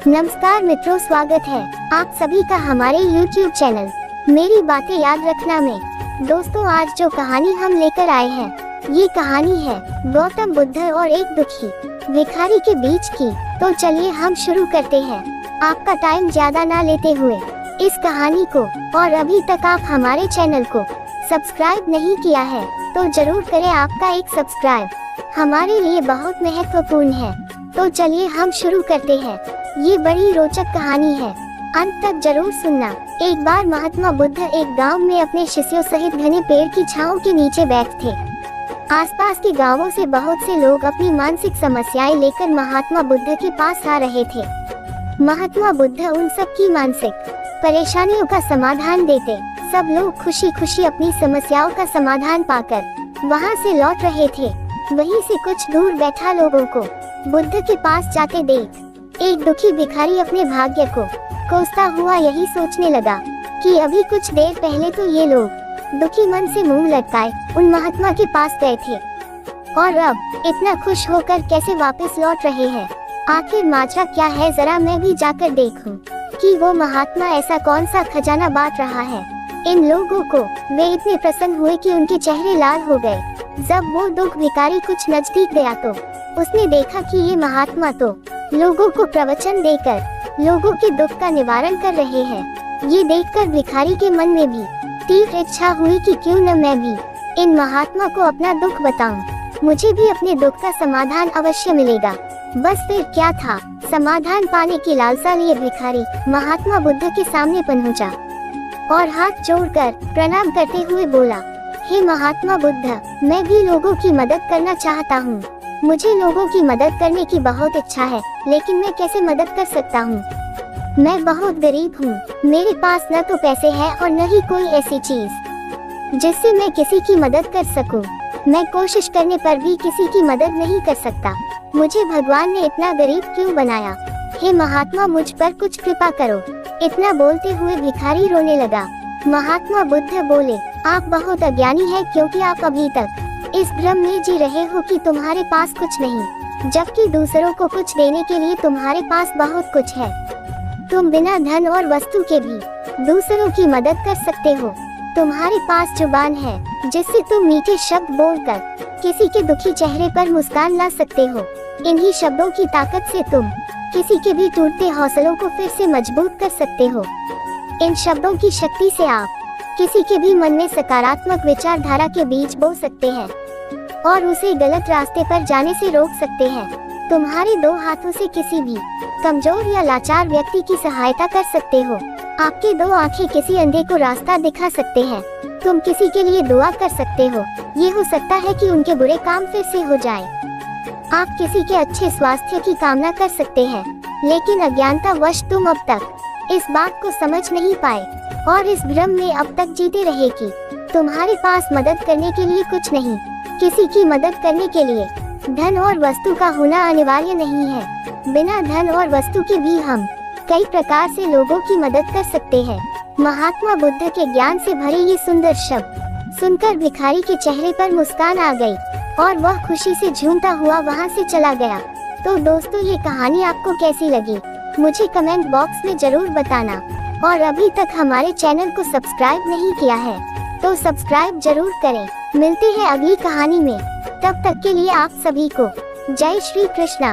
नमस्कार मित्रों, स्वागत है आप सभी का हमारे YouTube चैनल मेरी बातें याद रखना में। दोस्तों, आज जो कहानी हम लेकर आए हैं, ये कहानी है गौतम बुद्ध और एक दुखी भिखारी के बीच की। तो चलिए हम शुरू करते हैं, आपका टाइम ज्यादा ना लेते हुए इस कहानी को। और अभी तक आप हमारे चैनल को सब्सक्राइब नहीं किया है तो जरूर करें, आपका एक सब्सक्राइब हमारे लिए बहुत महत्वपूर्ण है। तो चलिए हम शुरू करते हैं। ये बड़ी रोचक कहानी है, अंत तक जरूर सुनना। एक बार महात्मा बुद्ध एक गांव में अपने शिष्यों सहित घने पेड़ की छांव के नीचे बैठे थे। आसपास के गांवों से बहुत से लोग अपनी मानसिक समस्याएं लेकर महात्मा बुद्ध के पास आ रहे थे। महात्मा बुद्ध उन सब की मानसिक परेशानियों का समाधान देते। सब लोग खुशी खुशी अपनी समस्याओं का समाधान पाकर वहां से लौट रहे थे। वहीं से कुछ दूर बैठा लोगों को बुद्ध के पास जाते देख एक दुखी भिखारी अपने भाग्य को कोसता हुआ यही सोचने लगा कि अभी कुछ देर पहले तो ये लोग दुखी मन से मुंह लटकाए उन महात्मा के पास गए थे, और अब इतना खुश होकर कैसे वापस लौट रहे हैं। आखिर माजरा क्या है, जरा मैं भी जाकर देखूं कि वो महात्मा ऐसा कौन सा खजाना बांट रहा है इन लोगों को। वे इतने प्रसन्न हुए कि उनके चेहरे लाल हो गए। जब वो दुख भिखारी कुछ नजदीक गया तो उसने देखा कि ये महात्मा तो लोगों को प्रवचन देकर लोगों के दुख का निवारण कर रहे हैं। ये देखकर भिखारी के मन में भी तीव्र इच्छा हुई कि क्यों न मैं भी इन महात्मा को अपना दुख बताऊं, मुझे भी अपने दुख का समाधान अवश्य मिलेगा। बस फिर क्या था, समाधान पाने की लालसा लिए भिखारी महात्मा बुद्ध के सामने पहुंचा और हाथ जोड़कर प्रणाम करते हुए बोला, हे महात्मा बुद्ध, मैं भी लोगों की मदद करना चाहता हूँ। मुझे लोगों की मदद करने की बहुत इच्छा है, लेकिन मैं कैसे मदद कर सकता हूँ? मैं बहुत गरीब हूँ, मेरे पास न तो पैसे हैं और न ही कोई ऐसी चीज जिससे मैं किसी की मदद कर सकूँ। मैं कोशिश करने पर भी किसी की मदद नहीं कर सकता। मुझे भगवान ने इतना गरीब क्यों बनाया? हे महात्मा, मुझ पर कुछ कृपा करो। इतना बोलते हुए भिखारी रोने लगा। महात्मा बुद्ध बोले, आप बहुत अज्ञानी हैं, क्योंकि आप अभी तक इस भ्रम में जी रहे हो कि तुम्हारे पास कुछ नहीं, जबकि दूसरों को कुछ देने के लिए तुम्हारे पास बहुत कुछ है। तुम बिना धन और वस्तु के भी दूसरों की मदद कर सकते हो। तुम्हारे पास जुबान है जिससे तुम मीठे शब्द बोलकर किसी के दुखी चेहरे पर मुस्कान ला सकते हो। इन्हीं शब्दों की ताकत से तुम किसी के भी टूटते हौसलों को फिर से मजबूत कर सकते हो। इन शब्दों की शक्ति से आप किसी के भी मन में सकारात्मक विचारधारा के बीज बो सकते हैं और उसे गलत रास्ते पर जाने से रोक सकते हैं। तुम्हारे दो हाथों से किसी भी कमजोर या लाचार व्यक्ति की सहायता कर सकते हो। आपके दो आंखें किसी अंधे को रास्ता दिखा सकते हैं। तुम किसी के लिए दुआ कर सकते हो। ये हो सकता है कि उनके बुरे काम फिर से हो जाएं। आप किसी के अच्छे स्वास्थ्य की कामना कर सकते हैं, लेकिन अज्ञानतावश तुम अब तक इस बात को समझ नहीं पाए और इस भ्रम में अब तक जीते रहे कि तुम्हारे पास मदद करने के लिए कुछ नहीं। किसी की मदद करने के लिए धन और वस्तु का होना अनिवार्य नहीं है। बिना धन और वस्तु के भी हम कई प्रकार से लोगों की मदद कर सकते हैं। महात्मा बुद्ध के ज्ञान से भरे ये सुंदर शब्द सुनकर भिखारी के चेहरे पर मुस्कान आ गई और वह खुशी से झूमता हुआ वहां से चला गया। तो दोस्तों, ये कहानी आपको कैसी लगी मुझे कमेंट बॉक्स में जरूर बताना। और अभी तक हमारे चैनल को सब्सक्राइब नहीं किया है तो सब्सक्राइब जरूर करें। मिलते हैं अगली कहानी में, तब तक के लिए आप सभी को जय श्री कृष्णा।